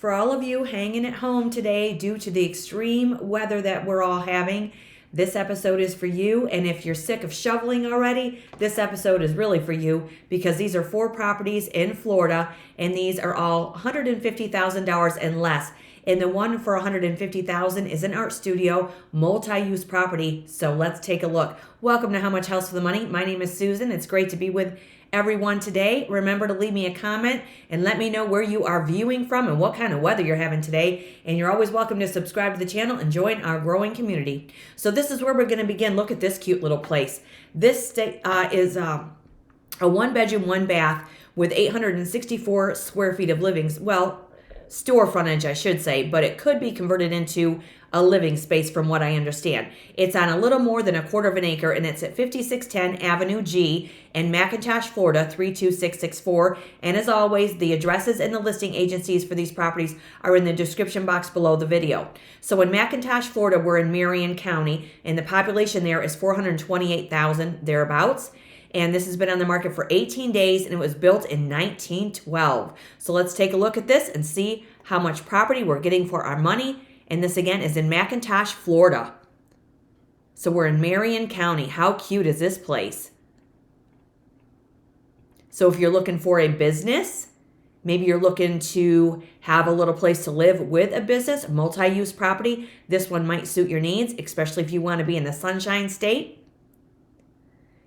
For all of you hanging at home today due to the extreme weather that we're all having, this episode is for you. And if you're sick of shoveling already, this episode is really for you because these are 4 properties in Florida and these are all $150,000 and less. And the one for $150,000 is an art studio, multi-use property. So let's take a look. Welcome to How Much House for the Money. My name is Susan. It's great to be with everyone today. Remember to leave me a comment and let me know where you are viewing from and what kind of weather you're having today. And you're always welcome to subscribe to the channel and join our growing community. So this is where we're going to begin. Look at this cute little place. This is a 1-bedroom, 1-bath with 864 square feet of livings. Well, store frontage, I should say, but it could be converted into a living space from what I understand. It's on a little more than 1/4 acre and it's at 5610 Avenue G in McIntosh, Florida 32664. And as always, the addresses and the listing agencies for these properties are in the description box below the video. So in McIntosh, Florida, we're in Marion County and the population there is 428,000 thereabouts. And this has been on the market for 18 days and it was built in 1912. So let's take a look at this and see how much property we're getting for our money. And this again is in McIntosh, Florida. So we're in Marion County. How cute is this place? So if you're looking for a business, maybe you're looking to have a little place to live with a business, multi-use property, this one might suit your needs, especially if you want to be in the Sunshine State.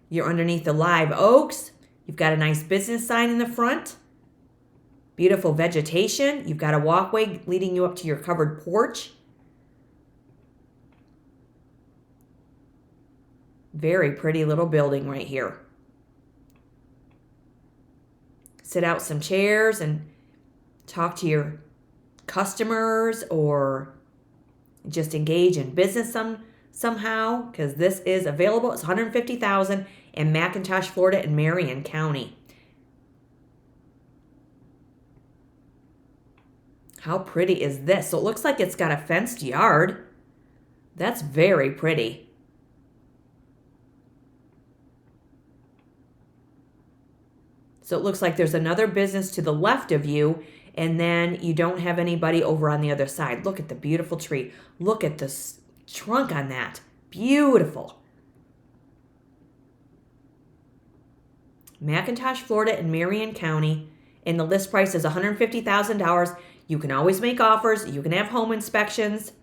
You're underneath the live oaks. You've got a nice business sign in the front. Beautiful vegetation. You've got a walkway leading you up to your covered porch. Very pretty little building right here. Sit out some chairs and talk to your customers or just engage in business somehow, because this is available. It's $150,000 in McIntosh, Florida in Marion County. How pretty is this? So it looks like it's got a fenced yard. That's very pretty. So it looks like there's another business to the left of you, and then you don't have anybody over on the other side. Look at the beautiful tree. Look at the trunk on that. Beautiful. McIntosh, Florida in Marion County. And the list price is $150,000. You can always make offers. You can have home inspections.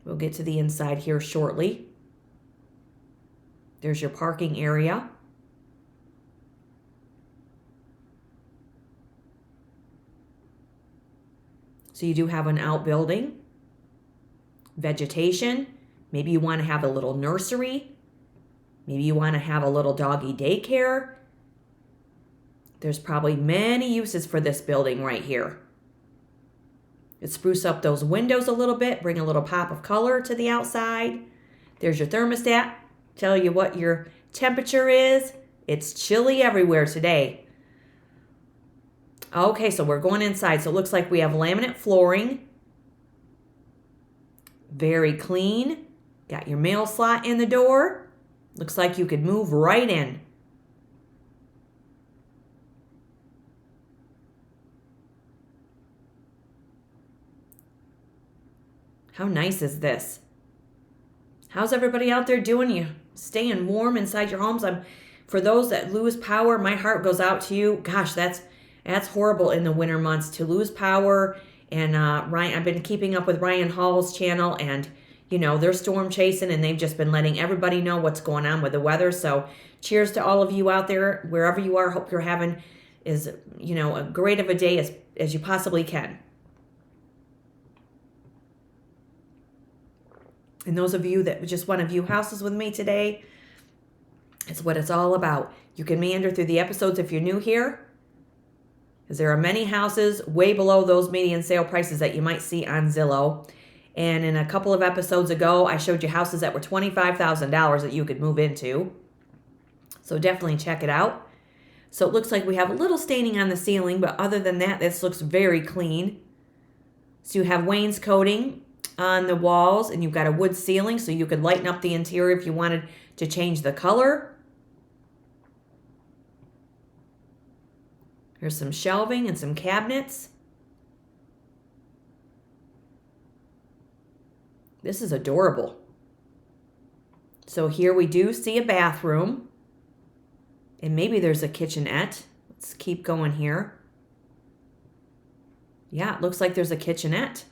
We'll get to the inside here shortly. There's your parking area. So you do have an outbuilding, vegetation. Maybe you want to have a little nursery. Maybe you want to have a little doggy daycare. There's probably many uses for this building right here. It spruce up those windows a little bit, bring a little pop of color to the outside. There's your thermostat. Tell you what your temperature is. It's chilly everywhere today. Okay, so we're going inside. So it looks like we have laminate flooring. Very clean. Got your mail slot in the door. Looks like you could move right in. How nice is this? How's everybody out there doing? You staying warm inside your homes? For those that lose power, my heart goes out to you. Gosh, that's horrible in the winter months to lose power. And Ryan, I've been keeping up with Ryan Hall's channel, and you know they're storm chasing, and they've just been letting everybody know what's going on with the weather. So, cheers to all of you out there, wherever you are. Hope you're having as great of a day as you possibly can. And those of you that just want to view houses with me today, it's what it's all about. You can meander through the episodes if you're new here, because there are many houses way below those median sale prices that you might see on Zillow. And in a couple of episodes ago, I showed you houses that were $25,000 that you could move into. So definitely check it out. So it looks like we have a little staining on the ceiling, but other than that, this looks very clean. So you have wainscoting on the walls, and you've got a wood ceiling, so you could lighten up the interior if you wanted to change the color. Here's some shelving and some cabinets. This is adorable. So here we do see a bathroom. And maybe there's a kitchenette. Let's keep going here. Yeah, it looks like there's a kitchenette.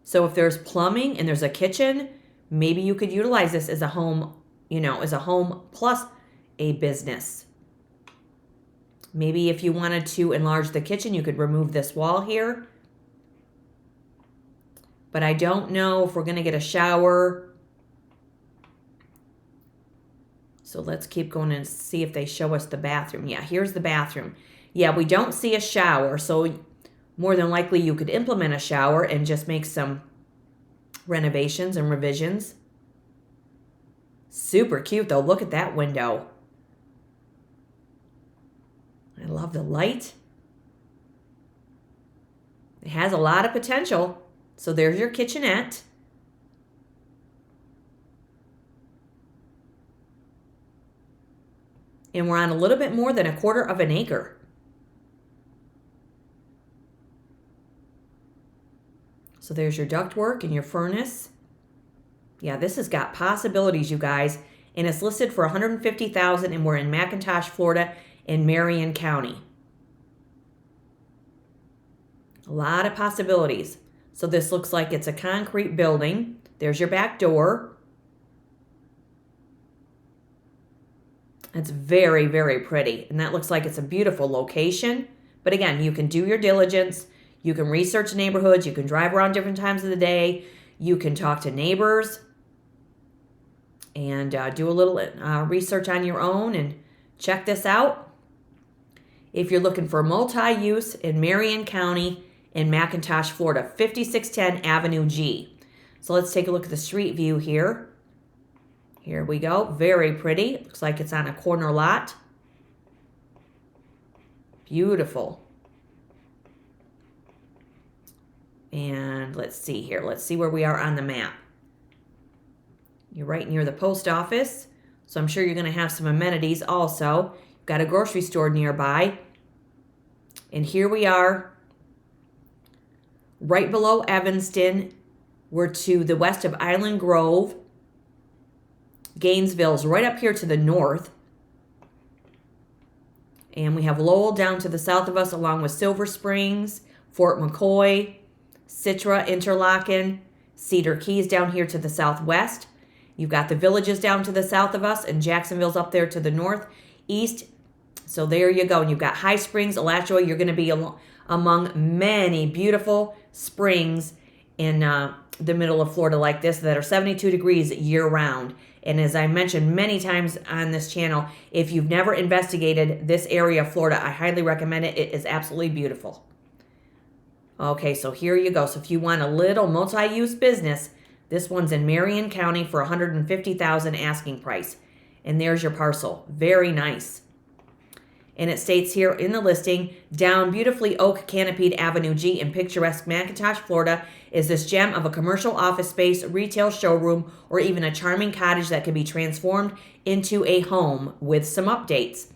So if there's plumbing and there's a kitchen, maybe you could utilize this as a home, as a home plus a business. Maybe if you wanted to enlarge the kitchen, you could remove this wall here. But I don't know if we're going to get a shower. So let's keep going and see if they show us the bathroom. Yeah, here's the bathroom. Yeah, we don't see a shower. So more than likely you could implement a shower and just make some renovations and revisions. Super cute though. Look at that window. I love the light. It has a lot of potential. So there's your kitchenette. And we're on a little bit more than 1/4 of an acre. So there's your ductwork and your furnace. Yeah, this has got possibilities, you guys. And it's listed for $150,000, and we're in McIntosh, Florida, in Marion County. A lot of possibilities. So this looks like it's a concrete building. There's your back door. It's very, very pretty. And that looks like it's a beautiful location. But again, you can do your diligence. You can research neighborhoods. You can drive around different times of the day. You can talk to neighbors and do a little research on your own and check this out. If you're looking for multi-use in Marion County in McIntosh, Florida, 5610 Avenue G. So let's take a look at the street view here. Here we go. Very pretty. Looks like it's on a corner lot. Beautiful. And let's see here. Let's see where we are on the map. You're right near the post office. So I'm sure you're going to have some amenities also. You've got a grocery store nearby. And here we are. Right below Evanston. We're to the west of Island Grove. Gainesville's right up here to the north. And we have Lowell down to the south of us, along with Silver Springs, Fort McCoy, Citra, Interlaken, Cedar Keys down here to the southwest. You've got the Villages down to the south of us, and Jacksonville's up there to the northeast. So there you go. And you've got High Springs, Alachua. You're going to be among many beautiful springs in the middle of Florida like this that are 72 degrees year-round. And as I mentioned many times on this channel, if you've never investigated this area of Florida, I highly recommend it. It is absolutely beautiful. Okay, so here you go. So if you want a little multi-use business, this one's in Marion County for $150,000 asking price. And there's your parcel. Very nice. And it states here in the listing, down beautifully oak canopied Avenue G in picturesque McIntosh, Florida, is this gem of a commercial office space, retail showroom, or even a charming cottage that can be transformed into a home with some updates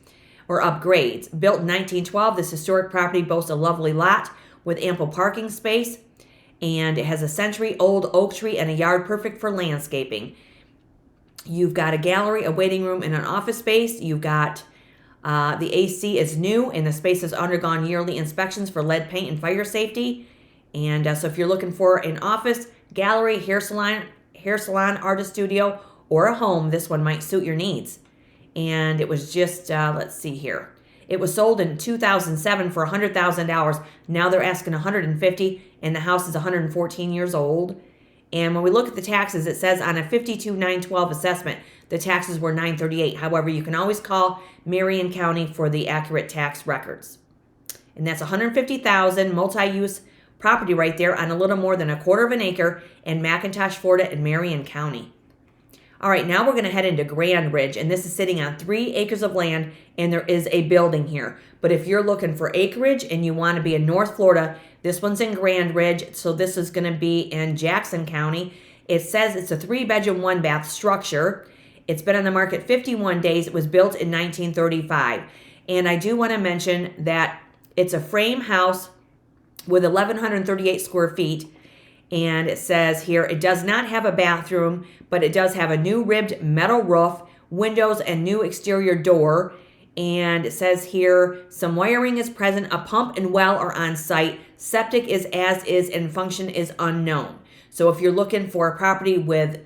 or upgrades. Built in 1912, this historic property boasts a lovely lot with ample parking space, and it has a century-old oak tree and a yard perfect for landscaping. You've got a gallery, a waiting room, and an office space. You've got the AC is new, and the space has undergone yearly inspections for lead paint and fire safety. And so if you're looking for an office, gallery, hair salon, artist studio, or a home, this one might suit your needs. And it was just, let's see here. It was sold in 2007 for $100,000. Now they're asking $150,000, and the house is 114 years old. And when we look at the taxes, it says on a 52,912 assessment, the taxes were $938. However, you can always call Marion County for the accurate tax records. And that's $150,000 multi-use property right there on a little more than 1/4 of an acre in McIntosh, Florida, in Marion County. All right, now we're going to head into Grand Ridge, and this is sitting on 3 acres of land, and there is a building here. But if you're looking for acreage and you want to be in North Florida, this one's in Grand Ridge, so this is going to be in Jackson County. It says it's a 3-bedroom, 1-bath structure. It's been on the market 51 days. It was built in 1935. And I do want to mention that it's a frame house with 1,138 square feet. And it says here, it does not have a bathroom, but it does have a new ribbed metal roof, windows, and new exterior door. And it says here, some wiring is present, a pump and well are on site, septic is as is, and function is unknown. So if you're looking for a property with,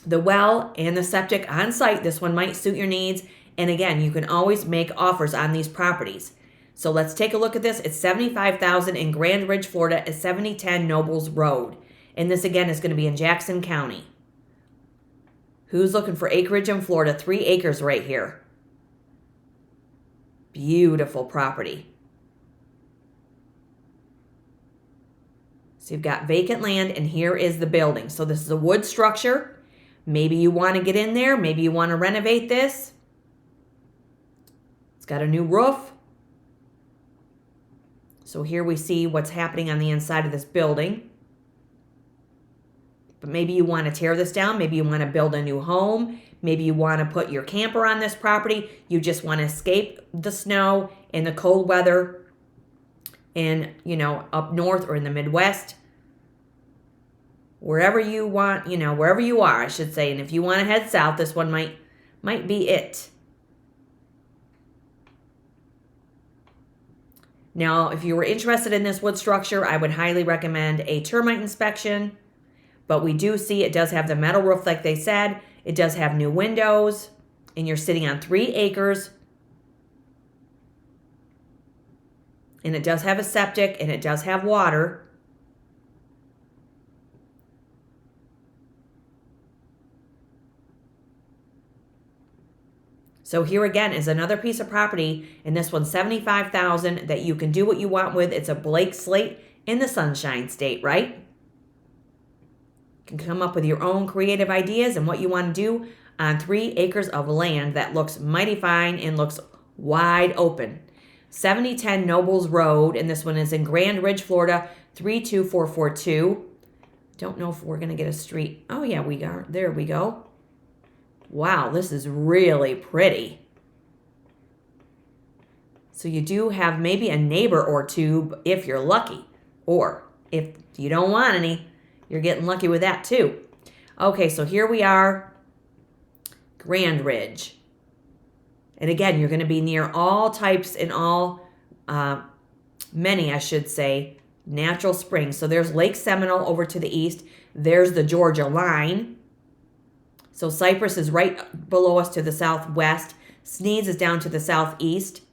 the well and the septic on site, this one might suit your needs. And again, you can always make offers on these properties. So let's take a look at this. It's $75,000 in Grand Ridge, Florida at 7010 Nobles Road. And this again is going to be in Jackson County. Who's looking for acreage in Florida? 3 acres right here. Beautiful property. So you've got vacant land, and here is the building. So this is a wood structure. Maybe you want to get in there. Maybe you want to renovate this. It's got a new roof. So here we see what's happening on the inside of this building. But maybe you want to tear this down. Maybe you want to build a new home. Maybe you want to put your camper on this property. You just want to escape the snow and the cold weather in, up north or in the Midwest. Wherever you want, wherever you are, I should say. And if you want to head south, this one might be it. Now, if you were interested in this wood structure, I would highly recommend a termite inspection. But we do see it does have the metal roof like they said. It does have new windows. And you're sitting on 3 acres. And it does have a septic, and it does have water. So here again is another piece of property, and this one's $75,000 that you can do what you want with. It's a blank slate in the Sunshine State, right? You can come up with your own creative ideas and what you want to do on 3 acres of land that looks mighty fine and looks wide open. 7010 Nobles Road, and this one is in Grand Ridge, Florida, 32442. Don't know if we're going to get a street. Oh, yeah, we are. There we go. Wow, this is really pretty. So you do have maybe a neighbor or two if you're lucky. Or if you don't want any, you're getting lucky with that too. Okay, so here we are, Grand Ridge. And again, you're going to be near all types and many, I should say, natural springs. So there's Lake Seminole over to the east. There's the Georgia line. So Cypress is right below us to the southwest. Sneeds is down to the southeast.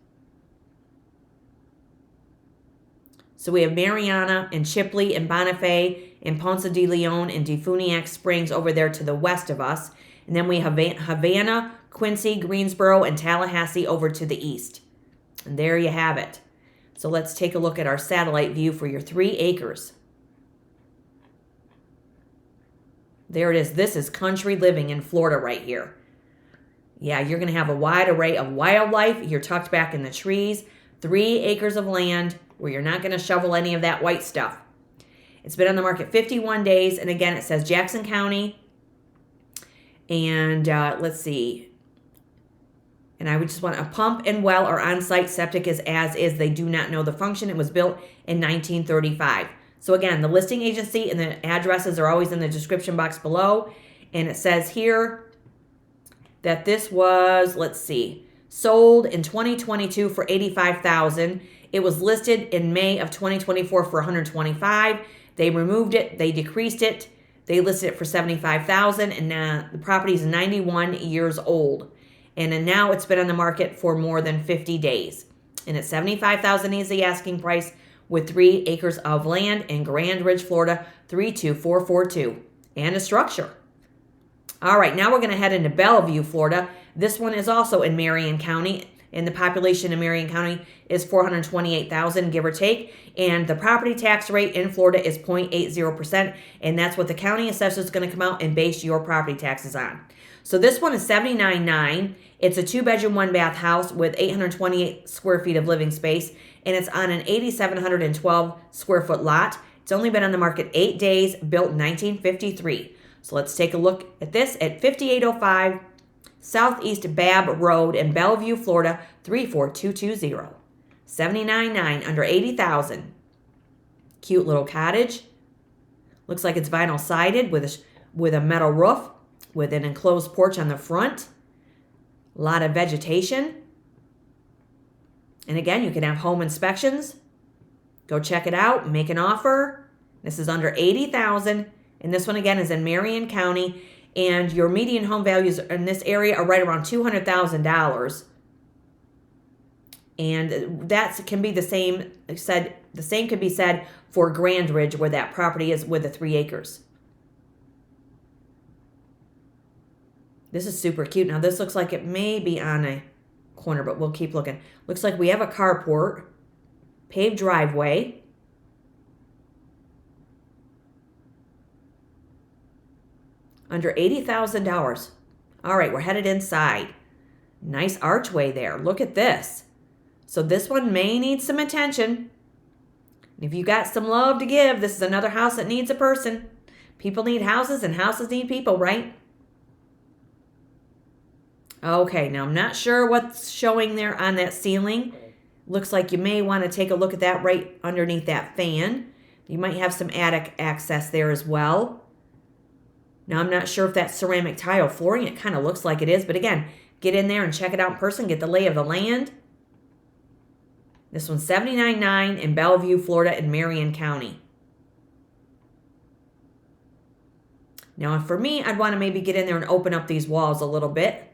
So we have Mariana and Chipley and Bonifay and Ponce de Leon and DeFuniak Springs over there to the west of us. And then we have Havana, Quincy, Greensboro, and Tallahassee over to the east. And there you have it. So let's take a look at our satellite view for your 3 acres. There it is. This is country living in Florida right here. Yeah, you're going to have a wide array of wildlife. You're tucked back in the trees. 3 acres of land where you're not going to shovel any of that white stuff. It's been on the market 51 days. And again, it says Jackson County. And let's see. And I would just want a pump and well or on-site. Septic is as is. They do not know the function. It was built in 1935. So again, the listing agency and the addresses are always in the description box below. And it says here that this was, let's see, sold in 2022 for $85,000. It was listed in May of 2024 for $125,000. They removed it. They decreased it. They listed it for $75,000. And the property is 91 years old. And then now it's been on the market for more than 50 days. And it's $75,000 is the asking price, with 3 acres of land in Grand Ridge, Florida, 32442, and a structure. All right, now we're going to head into Belleview, Florida. This one is also in Marion County, and the population in Marion County is 428,000, give or take, and the property tax rate in Florida is 0.80%, and that's what the county assessor is going to come out and base your property taxes on. So this one is $79,900. It's a 2-bedroom, 1-bath house with 828 square feet of living space, and it's on an 8,712 square foot lot. It's only been on the market 8 days, built in 1953. So let's take a look at this at 5805 Southeast Babb Road in Belleview, Florida, 34220. $79,900 under $80,000. Cute little cottage. Looks like it's vinyl sided with a metal roof with an enclosed porch on the front. A lot of vegetation. And again, you can have home inspections. Go check it out, make an offer. This is under $80,000, and this one again is in Marion County, and your median home values in this area are right around $200,000. And that can be the same could be said for Grand Ridge, where that property is with the 3 acres. This is super cute. Now this looks like it may be on a corner, but we'll keep looking. Looks like we have a carport, paved driveway. Under $80,000. All right, we're headed inside. Nice archway there. Look at this. So this one may need some attention. If you got some love to give, this is another house that needs a person. People need houses and houses need people, right? Okay, now I'm not sure what's showing there on that ceiling. Looks like you may want to take a look at that right underneath that fan. You might have some attic access there as well. Now I'm not sure if that's ceramic tile flooring. It kind of looks like it is, but again, get in there and check it out in person, get the lay of the land. This one's $79,900 in Belleview, Florida in Marion County. Now for me, I'd want to maybe get in there and open up these walls a little bit.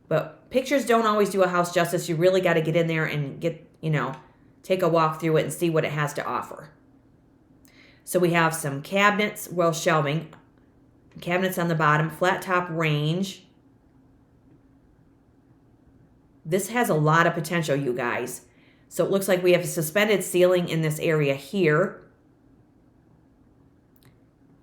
But pictures don't always do a house justice. You really got to get in there and take a walk through it and see what it has to offer. So we have some cabinets, shelving. Cabinets on the bottom, flat top range. This has a lot of potential, you guys. So it looks like we have a suspended ceiling in this area here.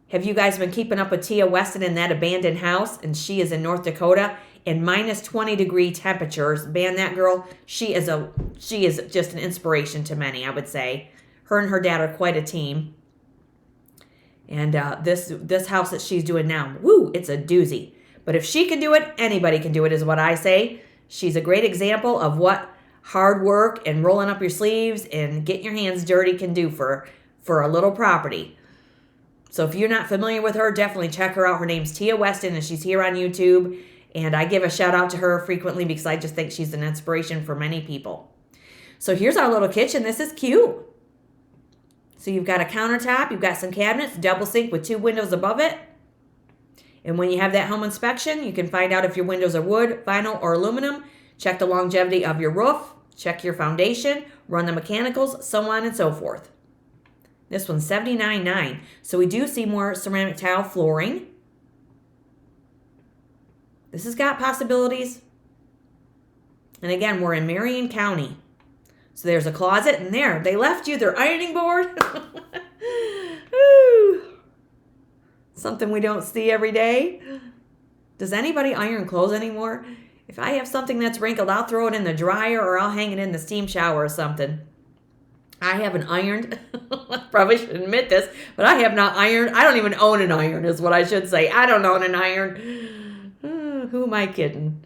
Have you guys been keeping up with Tia Weston in that abandoned house? And she is in North Dakota in minus 20-degree temperatures. Man, that girl, she is just an inspiration to many, I would say. Her and her dad are quite a team. And this house that she's doing now, woo, it's a doozy. But if she can do it, anybody can do it, is what I say. She's a great example of what hard work and rolling up your sleeves and getting your hands dirty can do for a little property. So if you're not familiar with her, definitely check her out. Her name's Tia Weston, and she's here on YouTube. And I give a shout out to her frequently because I just think she's an inspiration for many people. So here's our little kitchen. This is cute. So you've got a countertop, you've got some cabinets, double sink with 2 windows above it. And when you have that home inspection, you can find out if your windows are wood, vinyl, or aluminum. Check the longevity of your roof, check your foundation, run the mechanicals, so on and so forth. This one's $79,900. So we do see more ceramic tile flooring. This has got possibilities. And again, we're in Marion County. So there's a closet, and there, they left you their ironing board. Something we don't see every day. Does anybody iron clothes anymore? If I have something that's wrinkled, I'll throw it in the dryer or I'll hang it in the steam shower or something. I haven't ironed. I probably should admit this, but I have not ironed. I don't even own an iron is what I should say. I don't own an iron. Who am I kidding?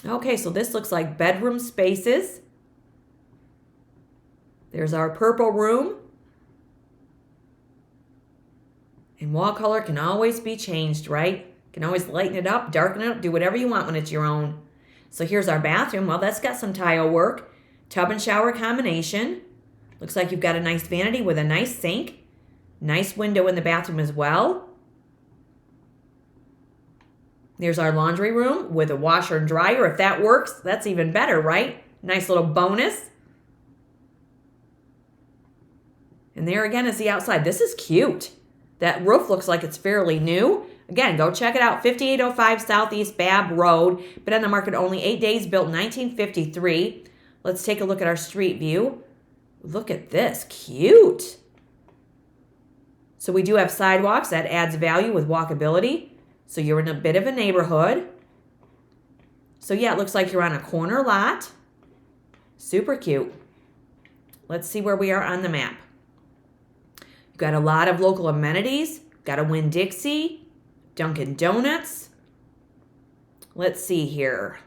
Okay, so this looks like bedroom spaces. There's our purple room. And wall color can always be changed, right? You can always lighten it up, darken it up, do whatever you want when it's your own. So here's our bathroom. Well, that's got some tile work. Tub and shower combination. Looks like you've got a nice vanity with a nice sink. Nice window in the bathroom as well. There's our laundry room with a washer and dryer. If that works, that's even better, right? Nice little bonus. And there again is the outside. This is cute. That roof looks like it's fairly new. Again, go check it out. 5805 Southeast Babb Road. Been on the market only 8 days, built 1953. Let's take a look at our street view. Look at this. Cute. So we do have sidewalks. That adds value with walkability. So you're in a bit of a neighborhood. So yeah, it looks like you're on a corner lot. Super cute. Let's see where we are on the map. You've got a lot of local amenities. Got a Winn-Dixie. Dunkin' Donuts. Let's see here.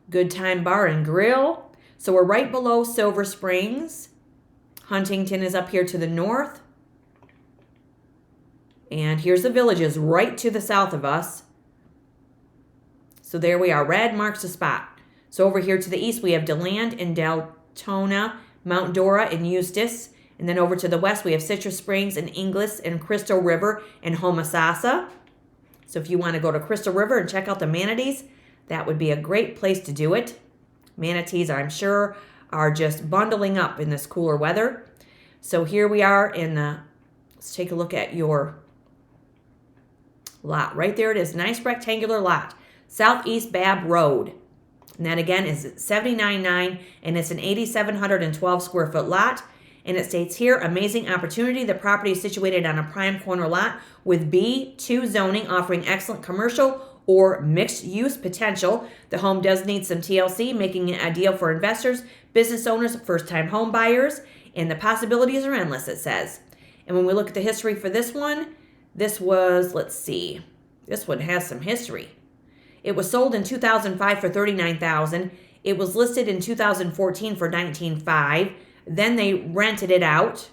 Good Time Bar and Grill. So we're right below Silver Springs. Huntington is up here to the north. And here's the Villages right to the south of us. So there we are. Red marks the spot. So over here to the east, we have DeLand and Deltona, Mount Dora and Eustis. And then over to the west, we have Citrus Springs and Inglis and Crystal River and Homosassa. So if you want to go to Crystal River and check out the manatees, that would be a great place to do it. Manatees, I'm sure, are just bundling up in this cooler weather. So here we are in the, let's take a look at your lot. Right there it is, nice rectangular lot. Southeast Babb Road. And that again is 79.9, and it's an 8,712 square foot lot. And it states here, amazing opportunity. The property is situated on a prime corner lot with B2 zoning, offering excellent commercial or mixed use potential. The home does need some TLC, making it ideal for investors, business owners, first time home buyers, and the possibilities are endless, it says. And when we look at the history for this one, this was, let's see, this one has some history. It was sold in 2005 for $39,000. It was listed in 2014 for $19,500. Then they rented it out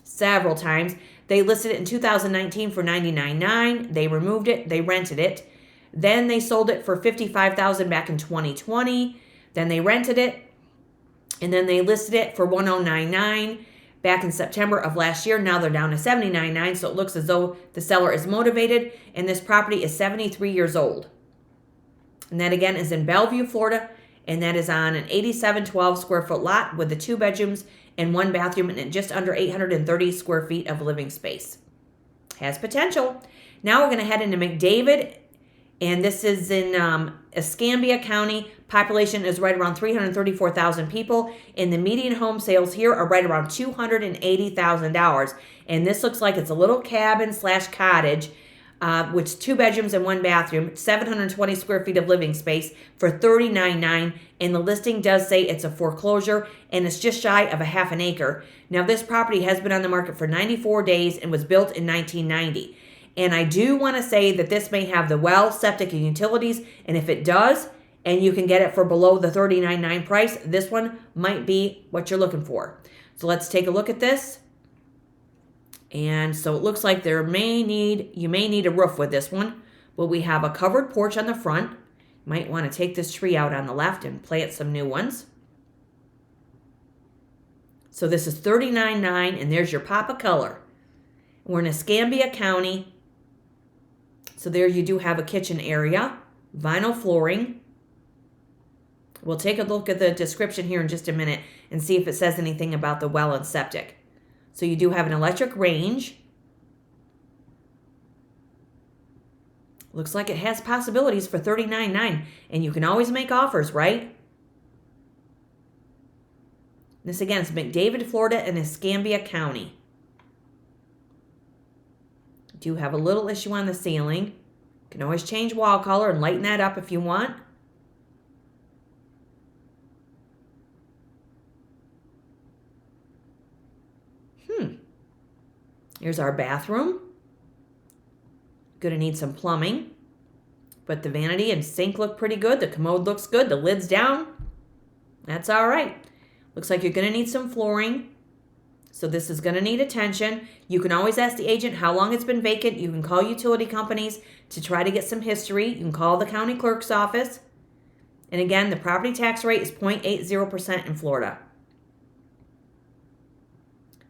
several times. They listed it in 2019 for $99,900. They removed it. They rented it. Then they sold it for $55,000 back in 2020. Then they rented it. And then they listed it for $109,900 back in September of last year. Now they're down to $79,900. So it looks as though the seller is motivated. And this property is 73 years old. And that again is in Belleview, Florida. And that is on an 8,712 square foot lot with the 2 bedrooms and 1 bathroom and just under 830 square feet of living space. Has potential. Now we're going to head into McDavid. And this is in Escambia County. Population is right around 334,000 people. And the median home sales here are right around $280,000. And this looks like it's a little cabin / cottage, which 2 bedrooms and 1 bathroom, 720 square feet of living space for $39,900. And the listing does say it's a foreclosure and it's just shy of a half an acre. Now this property has been on the market for 94 days and was built in 1990. And I do want to say that this may have the well, septic, and utilities. And if it does, and you can get it for below the $39,900 price, this one might be what you're looking for. So let's take a look at this. And so it looks like you may need a roof with this one. But we have a covered porch on the front. You might want to take this tree out on the left and plant some new ones. So this is $39,900, and there's your pop of color. We're in Escambia County. So there you do have a kitchen area, vinyl flooring. We'll take a look at the description here in just a minute and see if it says anything about the well and septic. So you do have an electric range. Looks like it has possibilities for $39,900, and you can always make offers, right? This again is McDavid, Florida, and Escambia County. Do have a little issue on the ceiling. You can always change wall color and lighten that up if you want. Here's our bathroom. Gonna need some plumbing. But the vanity and sink look pretty good. The commode looks good. The lid's down. That's all right. Looks like you're gonna need some flooring. So this is going to need attention. You can always ask the agent how long it's been vacant. You can call utility companies to try to get some history. You can call the county clerk's office. And again, the property tax rate is 0.80% in Florida.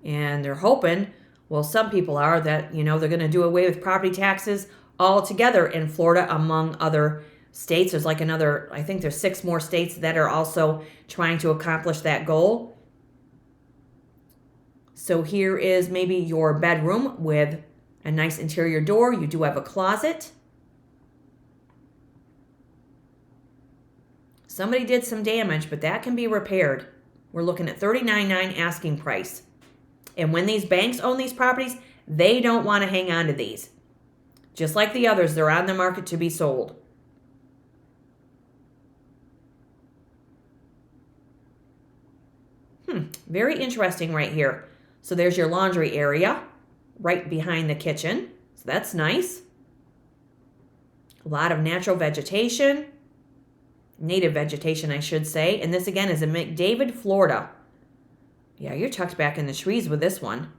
And they're hoping, well, some people are, that, they're going to do away with property taxes altogether in Florida, among other states. There's I think there's 6 more states that are also trying to accomplish that goal. So here is maybe your bedroom with a nice interior door. You do have a closet. Somebody did some damage, but that can be repaired. We're looking at $39,900 asking price. And when these banks own these properties, they don't want to hang on to these. Just like the others, they're on the market to be sold. Very interesting right here. So there's your laundry area right behind the kitchen. So that's nice. A lot of natural vegetation. Native vegetation, I should say. And this again is in McDavid, Florida. Yeah, you're tucked back in the trees with this one.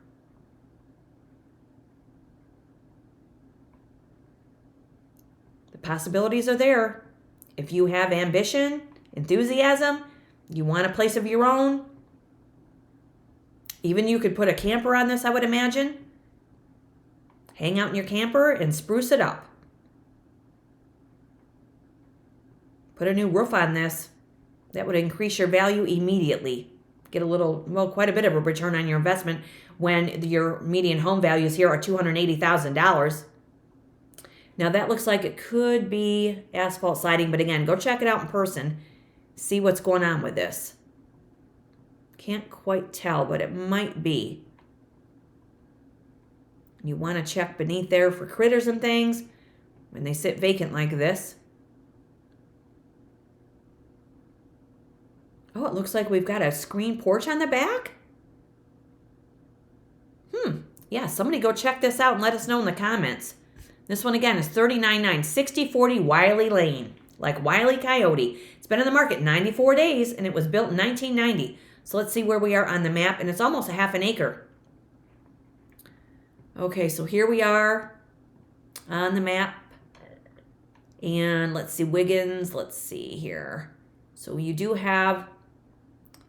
The possibilities are there. If you have ambition, enthusiasm, you want a place of your own, even you could put a camper on this, I would imagine. Hang out in your camper and spruce it up. Put a new roof on this. That would increase your value immediately. Get quite a bit of a return on your investment when your median home values here are $280,000. Now that looks like it could be asphalt siding, but again, go check it out in person. See what's going on with this. Can't quite tell, but it might be. You want to check beneath there for critters and things when they sit vacant like this. Oh, it looks like we've got a screen porch on the back. Yeah, somebody go check this out and let us know in the comments. This one again is 399 6040 Wiley Lane, like Wiley Coyote. It's been on the market 94 days and it was built in 1990. So let's see where we are on the map, and it's almost a half an acre. Okay, so here we are on the map. And let's see, Wiggins, let's see here. So you do have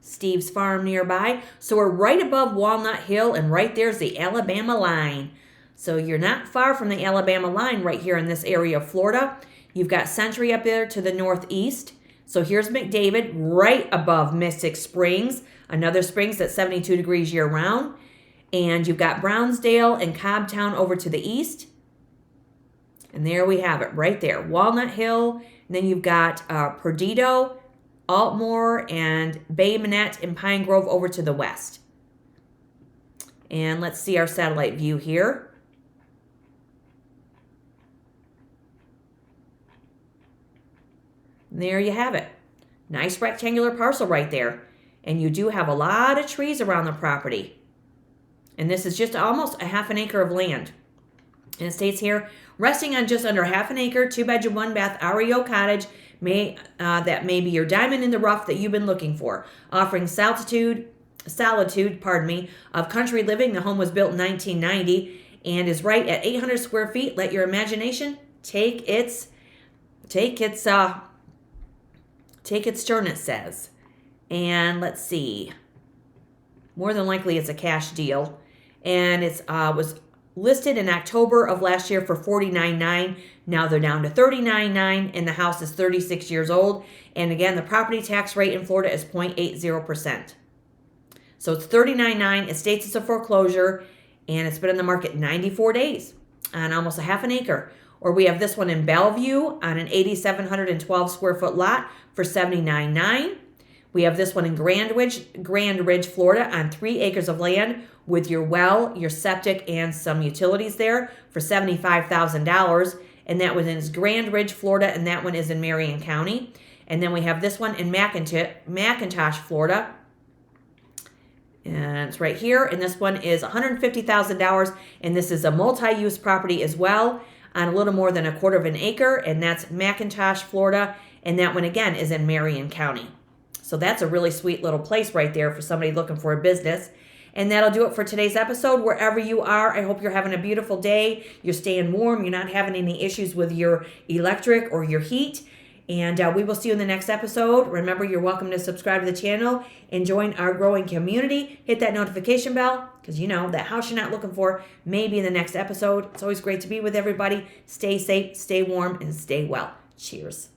Steve's Farm nearby. So we're right above Walnut Hill, and right there's the Alabama line. So you're not far from the Alabama line right here in this area of Florida. You've got Century up there to the northeast. So here's McDavid right above Mystic Springs, another springs that's 72 degrees year round. And you've got Brownsdale and Cobbtown over to the east. And there we have it right there, Walnut Hill. And then you've got Perdido, Altmore, and Bay Minette and Pine Grove over to the west. And let's see our satellite view here. There you have it. Nice rectangular parcel right there. And you do have a lot of trees around the property. And this is just almost a half an acre of land. And it states here, resting on just under half an acre, 2-bedroom, 1-bath REO cottage, that may be your diamond in the rough that you've been looking for. Offering solitude, of country living. The home was built in 1990 and is right at 800 square feet. Let your imagination take its turn, it says. And let's see. More than likely it's a cash deal. And it was listed in October of last year for $49,900. Now they're down to $39,900, and the house is 36 years old. And again, the property tax rate in Florida is 0.80%. So it's $39,900. It states it's a foreclosure, and it's been in the market 94 days on almost a half an acre. Or we have this one in Belleview on an 8,712 square foot lot for $79,900. We have this one in Grand Ridge, Florida on 3 acres of land with your well, your septic, and some utilities there for $75,000. And that one is Grand Ridge, Florida, and that one is in Marion County. And then we have this one in McIntosh, Florida. And it's right here. And this one is $150,000. And this is a multi-use property as well on a little more than 1/4 acre. And that's McIntosh, Florida. And that one again is in Marion County. So that's a really sweet little place right there for somebody looking for a business. And that'll do it for today's episode. Wherever you are, I hope you're having a beautiful day. You're staying warm. You're not having any issues with your electric or your heat. And we will see you in the next episode. Remember, you're welcome to subscribe to the channel and join our growing community. Hit that notification bell because you know that house you're not looking for may be in the next episode. It's always great to be with everybody. Stay safe, stay warm, and stay well. Cheers.